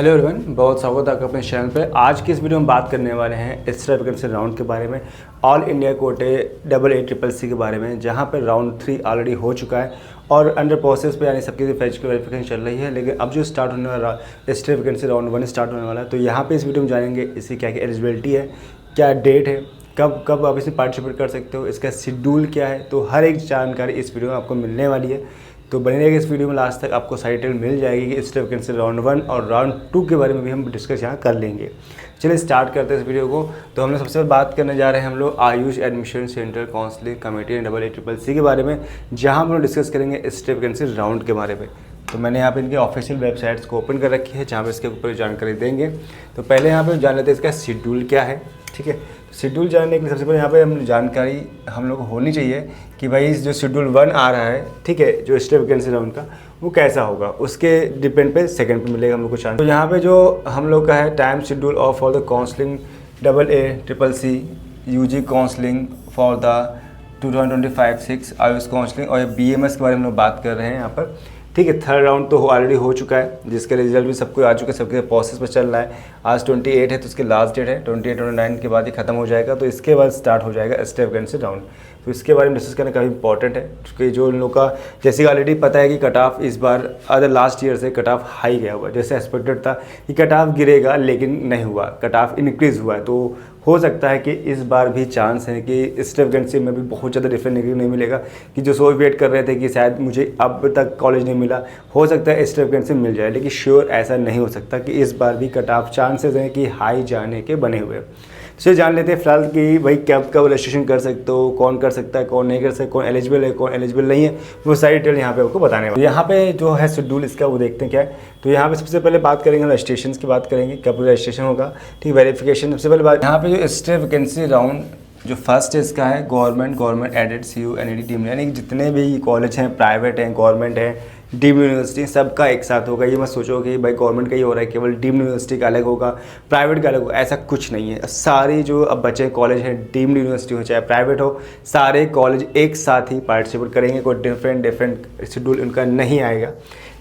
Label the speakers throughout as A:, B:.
A: Hello everyone, बहुत स्वागत है आपका अपने चैनल पे। आज की इस वीडियो में बात करने वाले हैं एक्स्ट्रा वैकेंसी राउंड के बारे में, ऑल इंडिया कोटे AA CCC के बारे में, जहां पर राउंड 3 ऑलरेडी हो चुका है और अंडर प्रोसेस पे यानी सबकी फिजिकल वेरिफिकेशन चल रही है। लेकिन अब जो स्टार्ट होने वाला एक्स्ट्रा वैकेंसी राउंड 1 स्टार्ट होने वाला है, तो यहाँ पे इस वीडियो में जानेंगे इसकी क्या क्या एलिजिबिलिटी है, क्या डेट है, कब कब आप इसमें पार्टिसिपेट कर सकते हो, इसका शेड्यूल क्या है। तो हर एक जानकारी इस वीडियो में आपको मिलने वाली है, तो बने रहेगा इस वीडियो में लास्ट तक। आपको सारी डिटेल मिल जाएगी कि एक्स्ट्रा वैकेंसी राउंड 1 और राउंड 2 के बारे में भी हम डिस्कस यहाँ कर लेंगे। चलिए स्टार्ट करते हैं इस वीडियो को। तो हम लोग सबसे पहले बात करने जा रहे हैं हम लोग Ayush admission centre counselling committee and AA CCC के बारे में, जहाँ हम लोग डिस्कस करेंगे एक्स्ट्रा वैकेंसी राउंड के बारे में। तो मैंने यहाँ पे इनके ऑफिशियल वेबसाइट्स को ओपन कर रखी है, जहाँ पे इसके ऊपर जानकारी देंगे। तो पहले यहाँ पे जान लेते हैं इसका शेड्यूल क्या है। ठीक है, शेड्यूल जानने के लिए सबसे पहले यहाँ पे हम जानकारी हम लोग को होनी चाहिए कि भाई जो शेड्यूल 1 आ रहा है, ठीक है, जो एक्स्ट्रा वैकेंसी राउंड का, वो कैसा होगा, उसके डिपेंड पे सेकंड पे मिलेगा हम लोग को चांस। तो यहाँ पे जो हम लोग का है time schedule of for the counselling AA CCC UG counselling for the 2025-6 Ayush counselling और BMS के बारे में हम लोग बात कर रहे हैं यहाँ पर। ठीक है, थर्ड राउंड तो ऑलरेडी हो चुका है, जिसका रिजल्ट भी सबको आ चुका है, सबके प्रोसेस पर चल रहा है। आज 28 है तो उसके लास्ट डेट है, 28-29 के बाद ये खत्म हो जाएगा। तो इसके बाद स्टार्ट हो जाएगा एक्स्ट्रा वैकेंसी राउंड। तो इसके बारे में डिस्कस करना काफ़ी इंपॉर्टेंट है, क्योंकि जो इन लोग का जैसे ऑलरेडी पता है कि कट ऑफ इस बार अदर लास्ट ईयर से कट ऑफ हाई गया हुआ है। जैसे एक्सपेक्टेड था कि कट ऑफ गिरेगा, लेकिन नहीं हुआ, कट ऑफ इंक्रीज़ हुआ है। तो हो सकता है कि इस बार भी चांस है कि एक्स्ट्रा वैकेंसी में भी बहुत ज़्यादा डिफरेंट नहीं मिलेगा, कि जो सो वेट कर रहे थे कि शायद मुझे अब तक कॉलेज नहीं मिला, हो सकता है एक्स्ट्रा वैकेंसी मिल जाए, लेकिन श्योर ऐसा नहीं हो सकता कि इस बार भी कट ऑफ चांसेस हैं कि हाई जाने के बने हुए। तो जान लेते हैं फिलहाल कि भाई कब कब रजिस्ट्रेशन कर सकते हो, कौन कर सकता है, कौन नहीं कर सकता, कौन एलिजिबल है, कौन एलिजिबल नहीं है, वो सारी डिटेल यहाँ पे आपको बताने वाले। यहाँ पे जो है शेड्यूल इसका वो देखते हैं क्या है। तो यहाँ पे सबसे पहले बात करेंगे रजिस्ट्रेशन की बात करेंगे, कब रजिस्ट्रेशन होगा। ठीक, वेरिफिकेशन सबसे पहले बात। यहाँ पे जो एक्स्ट्रा वैकेंसी राउंड जो फर्स्ट है इसका है government aided CU NED deemed, यानी जितने भी कॉलेज हैं, प्राइवेट हैं, गवर्नमेंट हैं, डीम्ड यूनिवर्सिटी, सबका एक साथ होगा। ये मत सोचो कि भाई गवर्नमेंट का ही हो रहा है, केवल डीम्ड यूनिवर्सिटी का अलग होगा, प्राइवेट का अलग होगा, ऐसा कुछ नहीं है। सारी जो अब बचे कॉलेज हैं, डीम्ड यूनिवर्सिटी हो चाहे प्राइवेट हो, सारे कॉलेज एक साथ ही पार्टिसिपेट करेंगे, कोई डिफरेंट शेड्यूल उनका नहीं आएगा।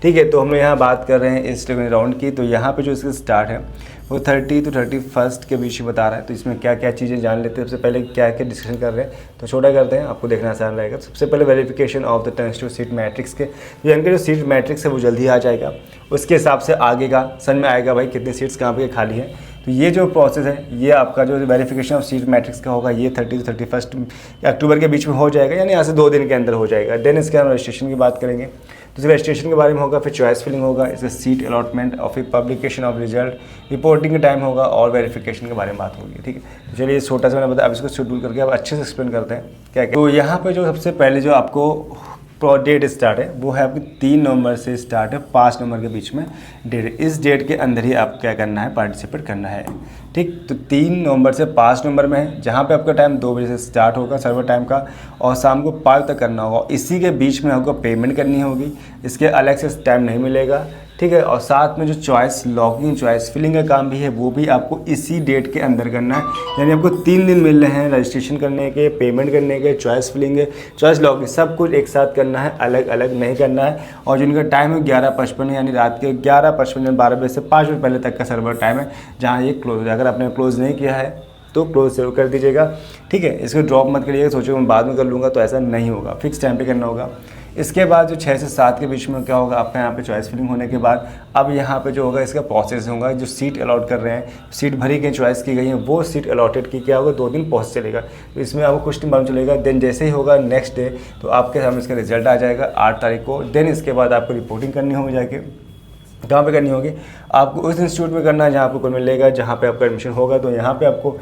A: ठीक है, तो हम लोग यहाँ बात कर रहे हैं इस राउंड की। तो यहाँ पे जो इसका स्टार्ट है वो 30 to 31 के बीच में बता रहा है। तो इसमें क्या क्या चीज़ें जान लेते हैं। सबसे पहले क्या क्या डिस्कशन कर रहे हैं, तो छोटा करते हैं, आपको देखना आसान रहेगा। सबसे पहले verification of the tentative seat matrix के, यानी कि जो सीट मैट्रिक्स है वो जल्दी आ जाएगा, उसके हिसाब से आगे का सन में आएगा भाई कितनी सीट्स कहाँ पे खाली हैं। तो ये जो प्रोसेस है, ये आपका जो वेरिफिकेशन ऑफ सीट मैट्रिक्स का होगा, ये 30 to 31 अक्टूबर के बीच में हो जाएगा, यानी यहाँ से 2 दिन के अंदर हो जाएगा। देन इसके हम रजिस्ट्रेशन की बात करेंगे, तो रजिस्ट्रेशन के बारे में होगा, फिर चॉइस फिलिंग होगा, इसका सीट अलॉटमेंट और फिर पब्लिकेशन ऑफ रिजल्ट, रिपोर्टिंग का टाइम होगा और वेरिफिकेशन के बारे में बात होगी। ठीक है, तो चलिए छोटा सा मैंने बताया, अब इसको शेड्यूल करके अब अच्छे से एक्सप्लेन करते हैं क्या क्या। तो यहाँ पे जो सबसे पहले जो आपको डेट स्टार्ट है वो है आपकी 3 नवंबर से स्टार्ट है, 5 नवंबर के बीच में डेट। इस डेट के अंदर ही आप क्या करना है, पार्टिसिपेट करना है। ठीक, तो 3 नवंबर से 5 नवंबर में है, जहाँ पे आपका टाइम 2 बजे से स्टार्ट होगा सर्वर टाइम का, और शाम को 5 तक करना होगा। इसी के बीच में आपको पेमेंट करनी होगी, इसके अलग से टाइम नहीं मिलेगा। ठीक है, और साथ में जो चॉइस लॉगिंग, चॉइस फिलिंग का काम भी है, वो भी आपको इसी डेट के अंदर करना है। यानी आपको 3 दिन मिल रहे हैं रजिस्ट्रेशन करने के, पेमेंट करने के, चॉइस फिलिंग, चॉइस लॉगिंग, सब कुछ एक साथ करना है, अलग अलग नहीं करना है। और जिनका टाइम है 11:55, यानी रात के 11:55 12 बजे से 5 बजे पहले तक का सर्वर टाइम है, जहाँ ये क्लोज है। अगर आपने क्लोज़ नहीं किया है तो क्लोज जरूर कर दीजिएगा। ठीक है, इसको ड्रॉप मत करिएगा, सोचो मैं बाद में कर लूँगा, तो ऐसा नहीं होगा, फिक्स टाइम पे करना होगा। इसके बाद जो 6 से 7 के बीच में क्या होगा, आपका यहाँ पे चॉइस फिलिंग होने के बाद अब यहाँ पे जो होगा इसका प्रोसेस होगा, जो सीट अलॉट कर रहे हैं, सीट भरी गई, चॉइस की गई है, वो सीट अलॉटेड की क्या होगा, 2 दिन प्रोसेस चलेगा। तो इसमें आपको कुछ दिन मालूम चलेगा। देन जैसे ही होगा नेक्स्ट डे, तो आपके सामने इसका रिजल्ट आ जाएगा 8 तारीख को। देन इसके बाद आपको रिपोर्टिंग करनी होगी, जाके कहाँ पे करनी होगी, आपको उस इंस्टीट्यूट में करना है जहाँ आपको मिलेगा, जहाँ पे आपका एडमिशन होगा। तो यहाँ पे आपको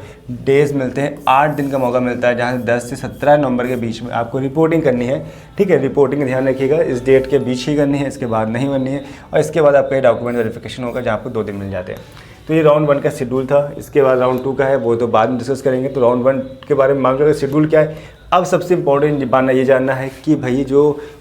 A: डेज़ मिलते हैं, 8 दिन का मौका मिलता है, जहाँ 10 से 17 नवंबर के बीच में आपको रिपोर्टिंग करनी है। ठीक है, रिपोर्टिंग ध्यान रखिएगा, इस डेट के बीच ही करनी है, इसके बाद नहीं करनी है। और इसके बाद आपका डॉक्यूमेंट वेरिफिकेशन होगा, जहाँ आपको 2 दिन मिल जाते हैं। तो ये राउंड 1 का शेड्यूल था। इसके बाद राउंड 2 का है, वो तो बाद में डिस्कस करेंगे। तो राउंड 1 के बारे में मालूम चलेगा शेड्यूल क्या है, अब सबसे इम्पोर्टेंट मानना ये जानना है कि भाई जो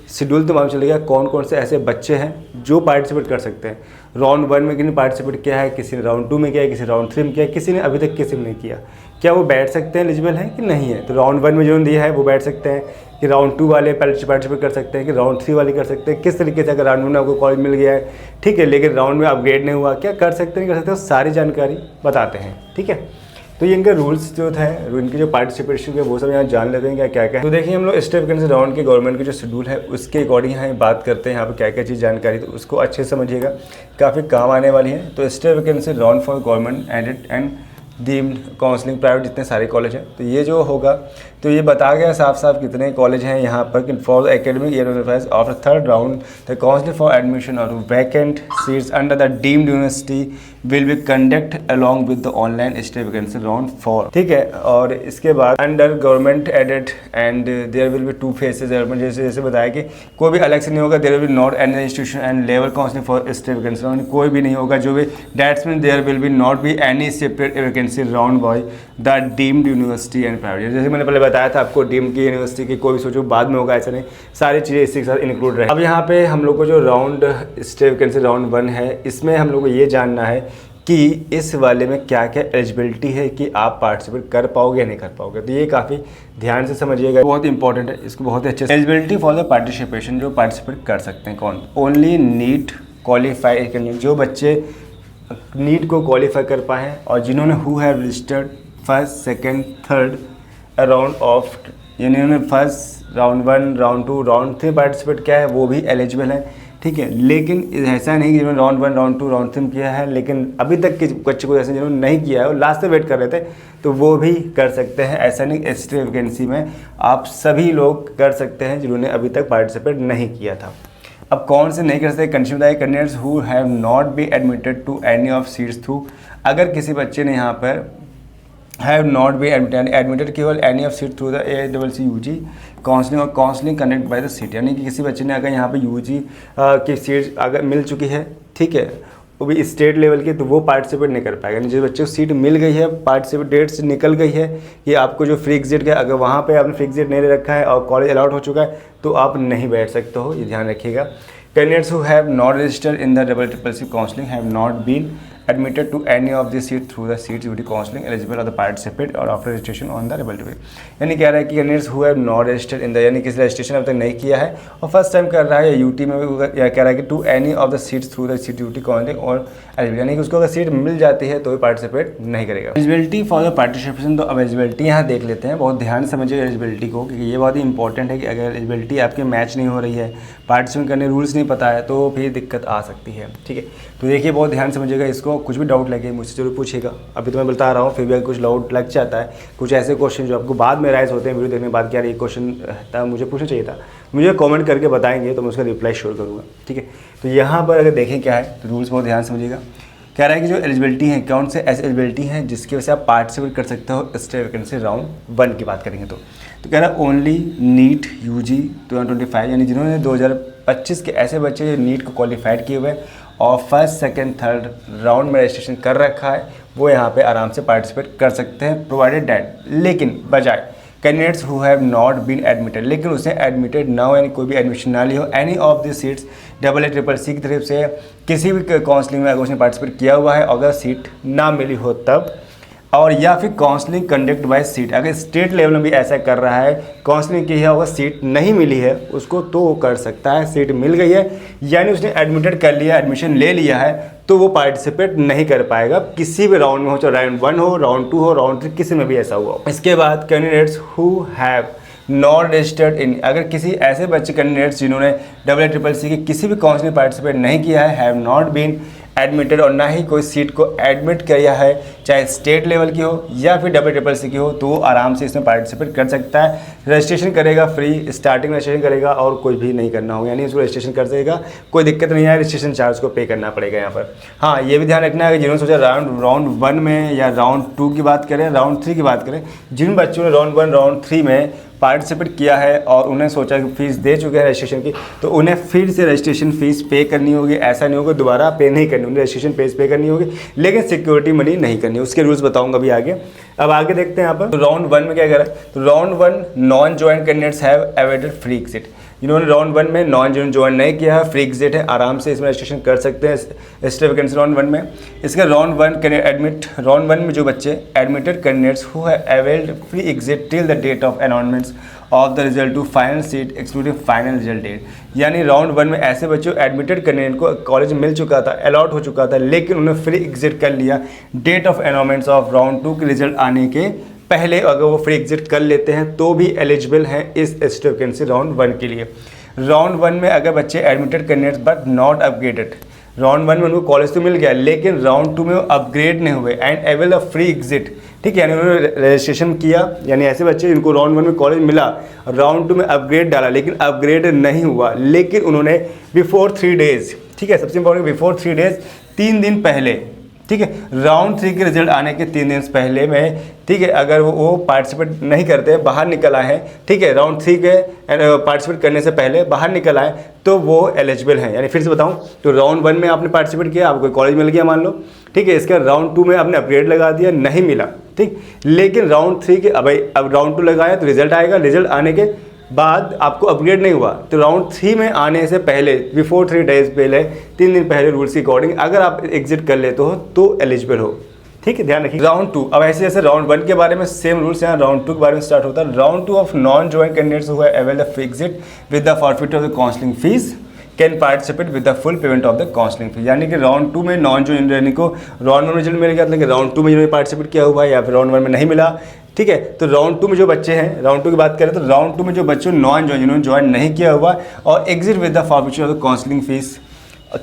A: शेड्यूल तो मालूम चलेगा कौन कौन से ऐसे बच्चे हैं जो पार्टिसिपेट कर सकते हैं। राउंड 1 में किसी ने पार्टिसिपेट किया है, किसी ने राउंड 2 में किया है, किसी ने राउंड 3 में किया है, किसी ने अभी तक किसी ने नहीं किया। क्या वो बैठ सकते हैं, एलिजिबल हैं कि नहीं है? तो राउंड 1 में जो दिया है वो बैठ सकते हैं कि राउंड 2 वाले पार्टिसिपेट कर सकते हैं कि राउंड 3 वाले कर सकते हैं, किस तरीके से अगर राउंड 1 में आपको कॉलेज मिल गया है, ठीक है, लेकिन राउंड में अपग्रेड नहीं हुआ, क्या कर सकते नहीं कर सकते, सारी जानकारी बताते हैं, ठीक है। तो ये इनके रूल्स जो थे, इनकी जो पार्टिसिपेशन के वो सब यहाँ जान लेते हैं क्या क्या है। तो देखिए हम लोग स्टेट वैकेंसी राउंड के गवर्नमेंट के जो शेड्यूल है उसके अकॉर्डिंग यहाँ बात करते हैं, यहाँ पर क्या क्या चीज़ जानकारी, तो उसको अच्छे से समझिएगा, काफ़ी काम आने वाली है। तो state vacancy round for government aided and deemed counselling private जितने सारे कॉलेज हैं, तो ये जो होगा तो ये बता गया साफ साफ कितने कॉलेज हैं यहाँ पर। For the academic year after third round the counselling for admission और vacant seats under the deemed university will be conduct along with the online state vacancy round 4, ठीक है। और इसके बाद under government aided and there will be 2 phases, जैसे बताया कि कोई भी अलग से नहीं होगा, there will not any institution and level counselling for state vacancy round, कोई भी नहीं होगा जो भी, that's mean there will be not be any separate vacancy round by the deemed university and private. जैसे मैंने पहले बताया था आपको, डीम्ड की यूनिवर्सिटी की कोई भी सोचो बाद में होगा, ऐसा नहीं, सारी चीज़ें इसी के साथ इंक्लूड रहे। अब यहाँ पे हम लोग को जो राउंड स्टेट वैकेंसी राउंड 1 है, इसमें हम लोग को ये जानना है कि इस वाले में क्या क्या एलिजिबिलिटी है कि आप पार्टिसिपेट कर पाओगे या नहीं कर पाओगे। तो ये काफ़ी ध्यान से समझिएगा, बहुत इंपॉर्टेंट है, इसको बहुत अच्छे से। एलिजिबिलिटी फॉर द पार्टिसिपेशन, जो पार्टिसिपेट कर सकते हैं कौन, ओनली नीट क्वालिफाई करने, जो बच्चे नीट को क्वालिफाई कर पाए हैं और जिन्होंने who have registered first second third round of, यानी उन्होंने first round 1 round 2 round 3 participate किया है, वो भी एलिजिबल है, ठीक है। लेकिन ऐसा नहीं कि जिन्होंने राउंड 1 राउंड 2 राउंड 3 किया है लेकिन अभी तक के बच्चे को ऐसे जिन्होंने नहीं किया है और लास्ट तक वेट कर रहे थे, तो वो भी कर सकते हैं। ऐसा नहीं, स्टेट वैकेंसी में आप सभी लोग कर सकते हैं जिन्होंने अभी तक पार्टिसिपेट नहीं किया था। अब कौन से नहीं कर सकते, कंडीशन बताइए, candidates who have not be admitted to any of seats through, अगर किसी बच्चे ने यहाँ पर हैव नॉट बी एडमिटेड केवल any of seat through the ACC UG counselling और counselling conduct by the seat, यानी कि किसी बच्चे ने अगर यहाँ पे UG की सीट अगर मिल चुकी है, ठीक है, वो भी स्टेट लेवल की, तो वो पार्टिसिपेट नहीं कर पाएगा। जिस बच्चे को सीट मिल गई है, पार्टिसिपेट डेट से निकल गई है कि आपको जो फ्री एग्जिट है, अगर वहाँ पे आपने फ्री एग्जिट नहीं रखा है और कॉलेज अलाउट हो चुका है तो आप नहीं बैठ सकते हो, ये ध्यान रखिएगा। Candidates who have not registered in the CCC counselling have not been admitted to any of the seat through the seat UT counseling eligible or the participate or after registration on the rebel, यानी कह रहा है कि candidates who have not registered in the, यानी किसी registration अब तक नहीं किया है और फर्स्ट टाइम कर रहा है या यूटी में भी, या कह रहा है कि to any of the seats through the seat UT counselling और एलिजिबल, यानी कि उसको अगर सीट मिल जाती है तो भी पार्टिसिपेट नहीं करेगा। एलिजिबिलिटी फॉर द पार्टिसिपेशन, तो अब एलिजिबिलिटी यहाँ देख लेते हैं, बहुत ध्यान से समझिए एलिजिबिलिटी को, क्योंकि ये बहुत ही इंपॉर्टेंट है कि अगर एलिजिबिलिटी आपके मैच नहीं हो रही है, पार्टिसिपेट करने रूल्स नहीं पता है, तो फिर दिक्कत आ सकती है, ठीक है। तो देखिए बहुत ध्यान समझिएगा इसको, कुछ भी डाउट लगे मुझसे जरूर पूछेगा, अभी तो मैं बता रहा हूँ, फिर भी अगर कुछ डाउट लग जाता है, कुछ ऐसे क्वेश्चन जो आपको बाद में राइज होते हैं वीडियो देखने के बाद, क्या ये क्वेश्चन था मुझे पूछना चाहिए था, मुझे कमेंट करके बताएंगे तो मैं उसका रिप्लाई श्योर करूँगा, ठीक है। तो यहाँ पर अगर देखें क्या है, तो रूल्स बहुत ध्यान समझिएगा। कह रहा है कि जो एलिजिबिलिटी है, कौन से ऐसे एलिजिबिलिटी हैं जिसकी वजह से आप पार्टिसिपेट कर सकते हो स्टेट वैकेंसी राउंड 1 की बात करेंगे तो कह रहा है ओनली नीट UG 2025, यानी जिन्होंने 2025 के ऐसे बच्चे जो नीट को क्वालिफाइड किए हुए और फर्स्ट सेकेंड थर्ड राउंड में रजिस्ट्रेशन कर रखा है, वो यहाँ पे आराम से पार्टिसिपेट कर सकते हैं, प्रोवाइडेड दैट, लेकिन बजाय candidates who have not been admitted, लेकिन उसे एडमिटेड ना हो, यानी कोई भी एडमिशन ना ली हो any of the seats CCC की तरफ से किसी भी काउंसलिंग में अगर उसने पार्टिसिपेट किया हुआ है, अगर सीट ना मिली हो तब, और या फिर काउंसलिंग कंडक्ट बाय सीट, अगर स्टेट लेवल में भी ऐसा कर रहा है, काउंसलिंग की है, अगर सीट नहीं मिली है उसको तो वो कर सकता है, सीट मिल गई है यानी उसने एडमिटेड कर लिया, एडमिशन ले लिया है, तो वो पार्टिसिपेट नहीं कर पाएगा किसी भी राउंड में हो, चाहे राउंड 1 हो, राउंड 2 हो, राउंड 3, किसी में भी ऐसा हुआ हो। इसके बाद candidates who have not registered इन, अगर किसी ऐसे बच्चे कैंडिडेट्स जिन्होंने CCC की किसी भी काउंसलिंग पार्टिसिपेट नहीं किया है, हैव नॉट बीन एडमिटेड, और ना ही कोई सीट को एडमिट किया है, चाहे स्टेट लेवल की हो या फिर CCC की हो, तो वो आराम से इसमें पार्टिसिपेट कर सकता है। रजिस्ट्रेशन करेगा फ्री, स्टार्टिंग रजिस्ट्रेशन करेगा और कोई भी नहीं करना होगा, यानी उसको रजिस्ट्रेशन कर देगा, कोई दिक्कत नहीं है, रजिस्ट्रेशन चार्ज को पे करना पड़ेगा यहाँ पर। हाँ, ये भी ध्यान रखना है कि जिन्होंने सोचा राउंड 1 में या राउंड 2 की बात करें, राउंड 3 की बात करें, जिन बच्चों ने राउंड 1 राउंड 3 में पार्टिसिपेट किया है और उन्हें सोचा कि फीस दे चुके हैं रजिस्ट्रेशन की, तो उन्हें फिर से रजिस्ट्रेशन फीस पे करनी होगी, ऐसा नहीं होगा दोबारा पे नहीं करनी, उन्हें रजिस्ट्रेशन फीस पे करनी होगी, लेकिन सिक्योरिटी मनी नहीं करनी नहीं, उसके रूल्स बताऊंगा अभी आगे। अब आगे देखते हैं यहाँ पर राउंड 1 में क्या करा है। तो round 1 non join candidates have avoided free exit. जिन्होंने राउंड 1 में नॉन ज्वाइन नहीं किया है, फ्री एग्जिट है, आराम से इसमें रजिस्ट्रेशन कर सकते हैं एक्स्ट्रा वैकेंसी राउंड 1 में। इसका राउंड 1 में जो बच्चे admitted candidates who have availed free exit till the date of announcements of the result to final seat excluding final result date. यानी राउंड 1 में ऐसे बच्चों एडमिटेड कैंडिडेट को कॉलेज मिल चुका था, अलॉट हो चुका था, लेकिन उन्होंने फ्री एग्जिट कर लिया date of announcements of round 2 के रिजल्ट आने के पहले। अगर वो फ्री एग्जिट कर लेते हैं तो भी एलिजिबल हैं इस एक्स्ट्रा वैकेंसी राउंड 1 के लिए। राउंड 1 में अगर बच्चे admitted candidates but not upgraded, round 1 में उनको कॉलेज तो मिल गया लेकिन राउंड 2 में वो अपग्रेड नहीं हुए and avail of free exit, ठीक है, यानी उन्होंने रजिस्ट्रेशन किया, यानी ऐसे बच्चे जिनको राउंड 1 में कॉलेज मिला, राउंड 2 में अपग्रेड डाला लेकिन अपग्रेड नहीं हुआ, लेकिन उन्होंने बिफोर 3 डेज, ठीक है, सबसे इंपॉर्टेंट बिफोर 3 डेज, 3 दिन पहले, ठीक है, राउंड 3 के रिजल्ट आने के 3 दिन पहले में, ठीक है, अगर वो पार्टिसिपेट नहीं करते, बाहर निकल आए हैं, ठीक है, राउंड 3 के पार्टिसिपेट करने से पहले बाहर निकल आए तो वो एलिजिबल हैं। यानी फिर से बताऊं तो राउंड 1 में आपने पार्टिसिपेट किया, आपको कॉलेज मिल गया मान लो, ठीक है, इसका राउंड 2 में आपने अपग्रेड लगा दिया, नहीं मिला, ठीक, लेकिन राउंड 3 के अब राउंड 2 लगाया तो रिजल्ट आएगा, रिजल्ट आने के बाद आपको अपग्रेड नहीं हुआ तो राउंड 3 में आने से पहले बिफोर 3 डेज पहले, 3 दिन पहले रूल्स के अकॉर्डिंग अगर आप एग्जिट कर लेते हो तो एलिजिबल हो, ठीक है, ध्यान रखिए। राउंड 2, अब ऐसे जैसे राउंड 1 के बारे में सेम रूल्स यहाँ राउंड 2 के बारे में स्टार्ट होता है। Round 2 of non join candidates who have availed the free exit with the forfeit of the counselling fees can participate with the full payment of the counselling fees. यानी कि round 2 में non join रहने को round 1 में result मिल गया, लेकिन round 2 में जिन्होंने पार्टिसिपेट किया हुआ है या फिर राउंड 1 में नहीं मिला, ठीक है, तो राउंड 2 में जो बच्चे हैं, राउंड 2 की बात करें तो राउंड 2 में जो बच्चों नॉन ज्वाइन जिन्होंने ज्वाइन नहीं किया हुआ और exit with the forfeit of the counselling fees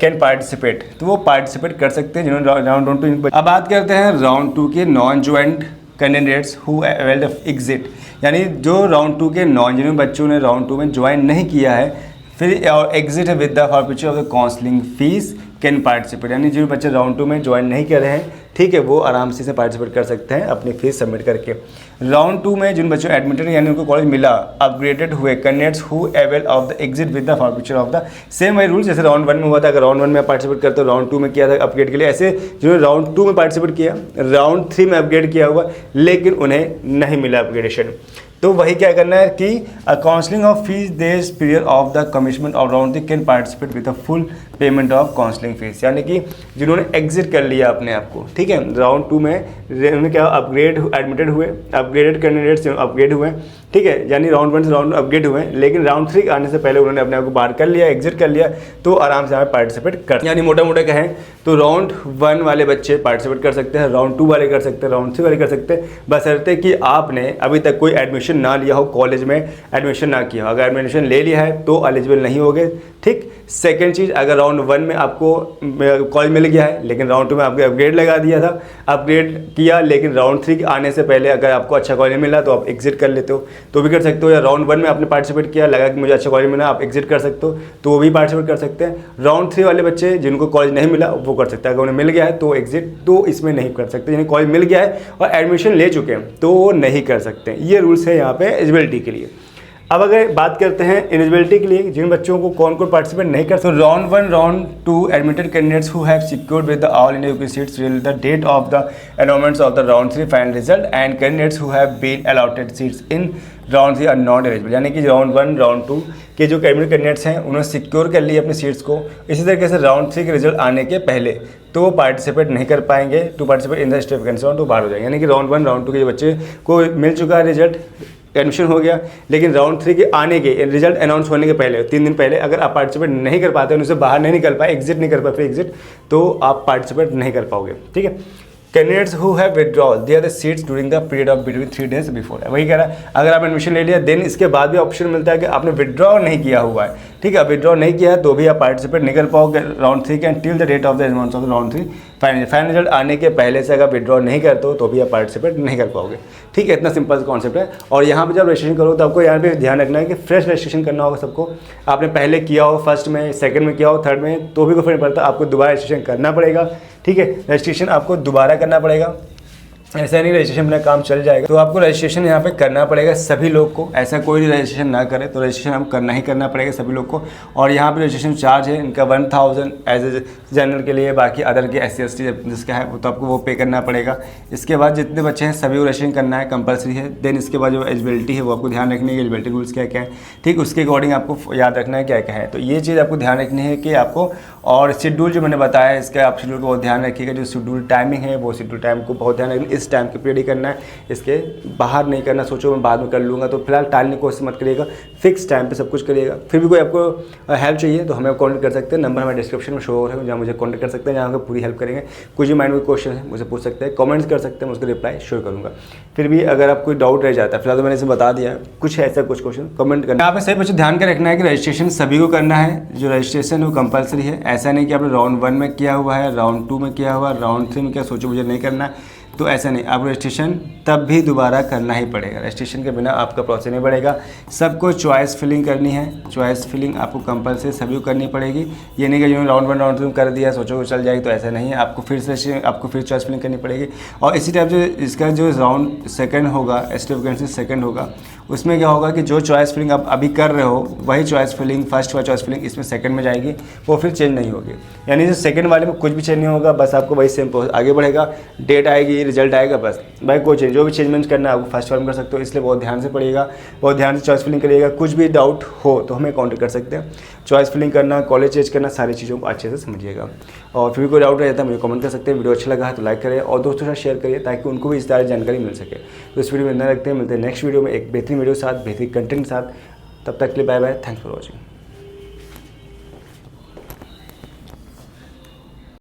A: can participate, तो वो पार्टिसिपेट कर सकते हैं जिन्होंने राउंड 2। अब बात करते हैं राउंड 2 के non joint candidates who availed of exit, यानी जो राउंड 2 के नॉन जिन्होंने बच्चों ने राउंड 2 में ज्वाइन नहीं किया है फिर और exit with the forfeiture of the counselling fees can participate, यानी जो बच्चे राउंड 2 में ज्वाइन नहीं कर रहे हैं, ठीक है, वो आराम से पार्टिसिपेट कर सकते हैं अपनी फीस सबमिट करके। राउंड 2 में जिन बच्चों एडमिटेड यानी उनको कॉलेज मिला, अपग्रेडेड हुए candidates who avail of the exit with the forfeiture of the same वही रूल जैसे राउंड 1 में हुआ था। अगर राउंड 1 में पार्टिसिपेट करते हो राउंड 2 में किया था अपग्रेड के लिए, ऐसे जिन्होंने राउंड 2 में पार्टिसिपेट किया, राउंड 3 में अपग्रेड किया हुआ लेकिन उन्हें नहीं मिला अपग्रेडेशन, तो वही क्या करना है कि काउंसलिंग ऑफ फीस देस period of the commitment of round 3 can participate with the full payment of counselling fees. यानी कि जिन्होंने एग्जिट कर लिया अपने आप को, ठीक है, राउंड 2 में उन्होंने क्या अपग्रेड एडमिटेड हुए, अपग्रेडेड कैंडिडेट्स अपग्रेड हुए, ठीक है, यानी राउंड 1 से राउंड अपग्रेड हुए लेकिन राउंड 3 आने से पहले उन्होंने अपने आप को बाहर कर लिया, एग्जिट कर लिया, तो आराम से हमें पार्टिसिपेट कर, यानी मोटा मोटा कहें तो राउंड 1 वाले बच्चे पार्टिसिपेट कर सकते हैं, राउंड 2 वाले कर सकते हैं, राउंड 3 वाले कर सकते हैं, बशर्ते कि आपने अभी तक कोई एडमिशन ना लिया हो, कॉलेज में एडमिशन ना किया हो। अगर एडमिशन ले लिया है तो एलिजिबल नहीं होगे, ठीक। सेकंड चीज़, अगर राउंड 1 में आपको कॉलेज मिल गया है लेकिन राउंड 2 में आपको अपग्रेड लगा दिया था, अपग्रेड किया लेकिन राउंड 3 आने से पहले अगर आपको अच्छा कॉलेज मिला तो आप एग्जिट कर लेते हो तो भी कर सकते हो, या राउंड 1 में आपने पार्टिसिपेट किया, लगा कि मुझे अच्छा कॉलेज मिला, आप एग्जिट कर सकते हो तो वो भी पार्टिसिपेट कर सकते हैं। राउंड 3 वाले बच्चे जिनको कॉलेज नहीं मिला वो कर सकते हैं, अगर उन्हें मिल गया है तो एग्जिट, तो इसमें नहीं कर सकते, यानी कॉलेज मिल गया है और एडमिशन ले चुके हैं तो वो नहीं कर सकते। ये रूल्स है यहाँ पे एलिजिबिलिटी के लिए। अब अगर बात करते हैं एलिजिबिलिटी के लिए जिन बच्चों को कौन कौन पार्टिसिपेट नहीं कर सकते, round 1 round 2 admitted candidates who have secured with the all India UP seats till the date of the announcements of the round 3 final result and candidates who have been allotted seats in round 3 are not eligible. यानी कि round 1 round 2 के जो admitted candidates हैं उन्होंने secure कर लिया अपनी seats को, इसी तरीके से राउंड 3 के रिजल्ट आने के पहले तो वो पार्टिसिपेट नहीं कर पाएंगे, to participate in the state vacancy round तो बाहर हो जाएंगे। यानी कि राउंड 1 राउंड 2 के बच्चे को मिल चुका है रिजल्ट, एडमिशन हो गया, लेकिन राउंड 3 के आने के रिजल्ट अनाउंस होने के पहले 3 दिन पहले अगर आप पार्टिसिपेट नहीं कर पाते, उनसे बाहर नहीं निकल पाए, एग्जिट नहीं कर पाए फिर एग्जिट, तो आप पार्टिसिपेट नहीं कर पाओगे, ठीक है। Candidates who have withdrawal they are the seats during the period of between 3 days before. वही कह रहा है अगर आप एडमिशन ले लिया देन इसके बाद भी ऑप्शन मिलता है कि आपने विड्रॉ नहीं किया हुआ है, ठीक है, विड्रॉ नहीं किया है तो भी आप पार्टिसिपेट नहीं कर पाओगे राउंड 3 के till the date of the announcement of round 3 final result आने के पहले से अगर विड्रॉ नहीं करते हो तो भी आप पार्टिसिपेट नहीं कर पाओगे, ठीक है। इतना सिंपल कॉन्सेप्ट है। और यहाँ पे जब रजिस्ट्रेशन करो तो आपको यहाँ पे ध्यान रखना है कि फ्रेश रजिस्ट्रेशन करना होगा सबको। आपने पहले किया हो फर्स्ट में, सेकंड में किया हो, थर्ड में, तो भी कोई फर्क नहीं पड़ता, आपको दोबारा रजिस्ट्रेशन करना पड़ेगा, ठीक है। रजिस्ट्रेशन आपको दोबारा करना पड़ेगा ऐसा नहीं रजिस्ट्रेशन बिना काम चल जाएगा, तो आपको रजिस्ट्रेशन यहाँ पे करना पड़ेगा सभी लोग को। ऐसा कोई भी रजिस्ट्रेशन ना करे तो रजिस्ट्रेशन हम करना ही करना पड़ेगा सभी लोग को। और यहाँ पे रजिस्ट्रेशन चार्ज है इनका 1000 एज ए जनरल के लिए, बाकी अदर के SC/ST जिसका है तो आपको वो पे करना पड़ेगा। इसके बाद जितने बच्चे हैं सभी को रजिस्ट्रेशन करना है, कंपलसरी है। देन इसके बाद जो एलिजिबिलिटी है वो आपको ध्यान रखनी है, एलिजिबिलिटी रूल्स क्या क्या है, ठीक, उसके अकॉर्डिंग आपको याद रखना है क्या क्या है। तो ये चीज़ आपको ध्यान रखनी है कि आपको, और शेड्यूल जो मैंने बताया है इसका आप शेड्यूल को बहुत ध्यान रखिएगा। जो शेड्यूल टाइमिंग है वो शेड्यूल टाइम को बहुत ध्यान रखना, इस टाइम के पीरियड ही करना है, इसके बाहर नहीं करना। सोचो मैं बाद में कर लूँगा, तो फिलहाल टालने की कोशिश मत करिएगा, फिक्स टाइम पे सब कुछ करिएगा। फिर भी कोई आपको हेल्प चाहिए तो हमें कॉन्टैक्ट कर सकते हैं, नंबर हमारे डिस्क्रिप्शन में शो हो रहा है, जहाँ मुझे कॉन्टैक्ट कर सकते हैं, जहाँ आपको पूरी हेल्प करेंगे। कुछ भी माइंड में क्वेश्चन है मुझे पूछ सकते हैं, कमेंट्स कर सकते हैं, मैं उसका रिप्लाई श्योर करूँगा। फिर भी अगर आप कोई डाउट रह जाता है, फिलहाल तो मैंने इसे बता दिया, कुछ ऐसा कुछ क्वेश्चन कमेंट करना। यहाँ पे सही बच्चे ध्यान के रखना है कि रजिस्ट्रेशन सभी को करना है, जो रजिस्ट्रेशन है वो कंपलसरी है। ऐसा नहीं कि आपने राउंड 1 में किया हुआ है, राउंड 2 में किया हुआ है, राउंड 3 में क्या सोचो मुझे नहीं करना है, तो ऐसा नहीं, आप रजिस्ट्रेशन तब भी दोबारा करना ही पड़ेगा। रजिस्ट्रेशन के बिना आपका प्रोसेस नहीं बढ़ेगा। सबको चॉइस फिलिंग करनी है, चॉइस फिलिंग आपको कंपलसरी सभी को करनी पड़ेगी। ये नहीं कि जो राउंड 1 राउंड 2 कर दिया सोचो चल जाएगी, तो ऐसा नहीं है, आपको फिर चॉइस फिलिंग करनी पड़ेगी। और इसी टाइप जो इसका जो राउंड सेकंड होगा, ST वैकेंसी सेकंड होगा, उसमें क्या होगा कि जो चॉइस फिलिंग आप अभी कर रहे हो वही चॉइस फिलिंग, फर्स्ट वाला चॉइस फिलिंग इसमें सेकंड में जाएगी, वो फिर चेंज नहीं होगी। यानी जो सेकंड वाले में कुछ भी चेंज नहीं होगा, बस आपको वही सेम आगे बढ़ेगा, डेट आएगी, रिजल्ट आएगा, बस भाई कोई चेंज, जो भी चेंजमेंट करना है आपको फर्स्ट वाले में कर सकते हो। इसलिए बहुत ध्यान से पढ़िएगा, बहुत ध्यान से चॉइस फिलिंग करिएगा। कुछ भी डाउट हो तो हमें कॉन्टेक्ट कर सकते हैं। चॉइस फिलिंग करना, कॉलेज चेंज करना, सारी चीज़ों को अच्छे से समझिएगा। और फिर भी कोई डाउट रहता है मुझे कमेंट कर सकते हैं। वीडियो अच्छा लगा है तो लाइक करें और दोस्तों के साथ शेयर करिए ताकि उनको भी इस तरह जानकारी मिल सके। तो इस वीडियो में इतना रखते हैं, मिलते हैं नेक्स्ट वीडियो में एक बेहतरीन वीडियो के साथ, बेहतरीन कंटेंट के साथ। तब तक के लिए bye bye, thanks for watching.